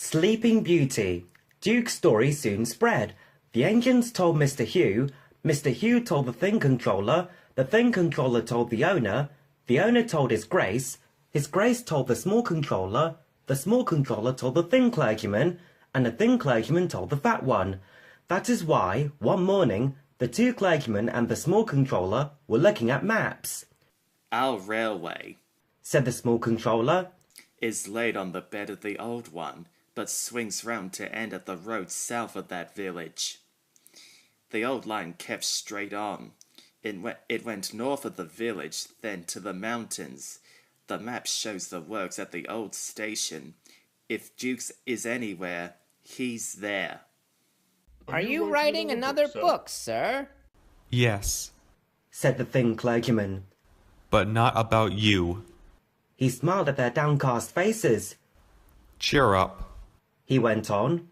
Sleeping Beauty. Duke's story soon spread. The engines told Mr. Hugh, Mr. Hugh told the thing controller told the owner told His Grace told the small controller told the thin clergyman, and the thin clergyman told the fat one. That is why, one morning, the two clergymen and the small controller were looking at maps. Our railway, said the small controller, is laid on the bed of the old one, but swings round to end at the road south of that village. The old line kept straight on. It went north of the village, then to the mountains. The map shows the works at the old station. If Jukes is anywhere, he's there. Are you writing another book, sir? Yes, said the thin clergyman. but not about you. He smiled at their downcast faces. Cheer up. He went on.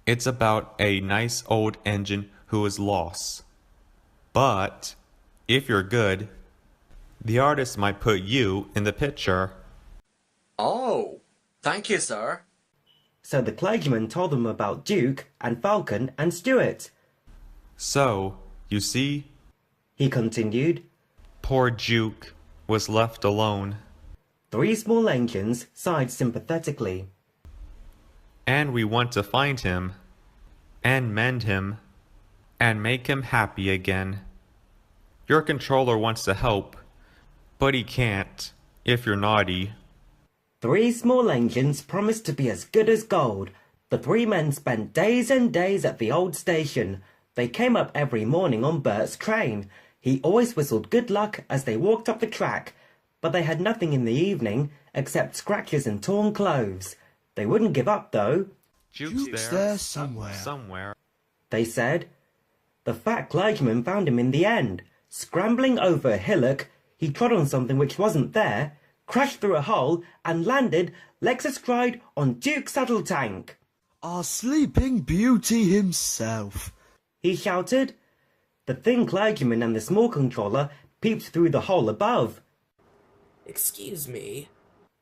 It's about a nice old engine who is lost. But, if you're good, the artist might put you in the picture. Oh, thank you, sir. So the clergyman told them about Duke and Falcon and Stuart. So, you see, He continued. poor Duke was left alone. Three small engines sighed sympathetically. And we want to find him, and mend him, and make him happy again. Your controller wants to help, but he can't, if you're naughty. Three small engines promised to be as good as gold. The three men spent days and days at the old station. They came up every morning on Bert's train. He always whistled good luck as they walked up the track. But they had nothing in the evening except scratches and torn clothes. They wouldn't give up, though. Duke's there somewhere. Somewhere. They said. The fat clergyman found him in the end. Scrambling over a hillock, he trod on something which wasn't there, crashed through a hole, and landed, legs astride, on Duke's saddle tank. Our Sleeping Beauty himself. He shouted. The thin clergyman and the small controller peeped through the hole above. Excuse me,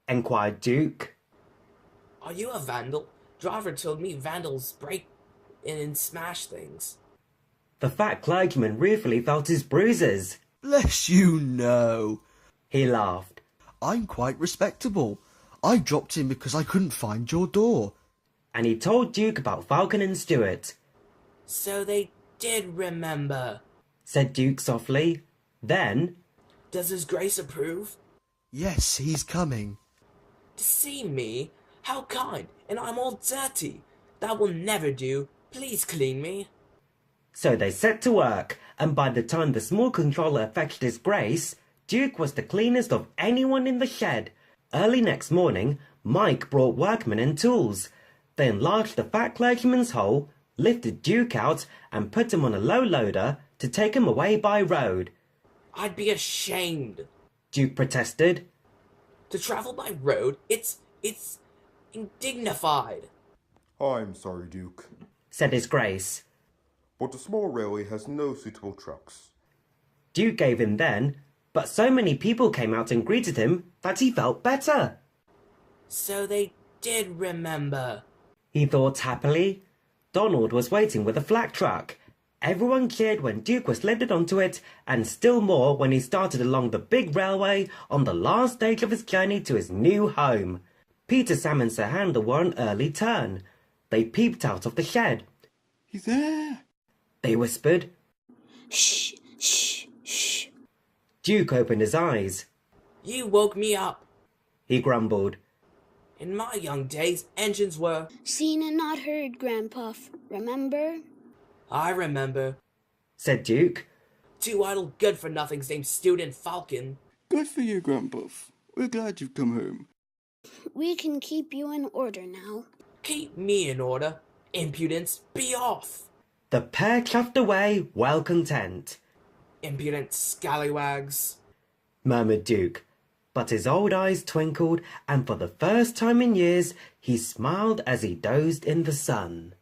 Enquired Duke. are you a vandal? Driver told me vandals break in and smash things. The fat clergyman ruefully felt his bruises. Bless you, no. He laughed. I'm quite respectable. I dropped in because I couldn't find your door. And he told Duke about Falcon and Stuart. So they did remember. Said Duke softly. Then, Does His Grace approve? Yes, he's coming. To see me? How kind, and I'm all dirty. That will never do. Please clean me. so they set to work, and by the time the small controller fetched His Grace, Duke was the cleanest of anyone in the shed. Early next morning, Mike brought workmen and tools. They enlarged the fat clergyman's hole, lifted Duke out, and put him on a low loader to take him away by road. I'd be ashamed. Duke protested. To travel by road, it's indignified. I'm sorry, Duke, Said His Grace. but the small railway has no suitable trucks. Duke gave in then, but so many people came out and greeted him that he felt better. So they did remember. He thought happily. Donald was waiting with a flat truck. Everyone cheered when Duke was lifted onto it, and still more when he started along the big railway on the last stage of his journey to his new home. Peter, Sam and Sir Handel were on early turn. They peeped out of the shed. He's there. They whispered. Shh, shh, shh. Duke opened his eyes. You woke me up. He grumbled. In my young days, engines were... Seen and not heard, Grandpuff. Remember? I remember. Said Duke. Two idle good-for-nothings named Student Falcon. Good for you, Grandpuff. We're glad you've come home. We can keep you in order now. Keep me in order. Impudence, be off. The pair chuffed away, well content. Impudent scallywags. Murmured Duke. But his old eyes twinkled, and for the first time in years, he smiled as he dozed in the sun.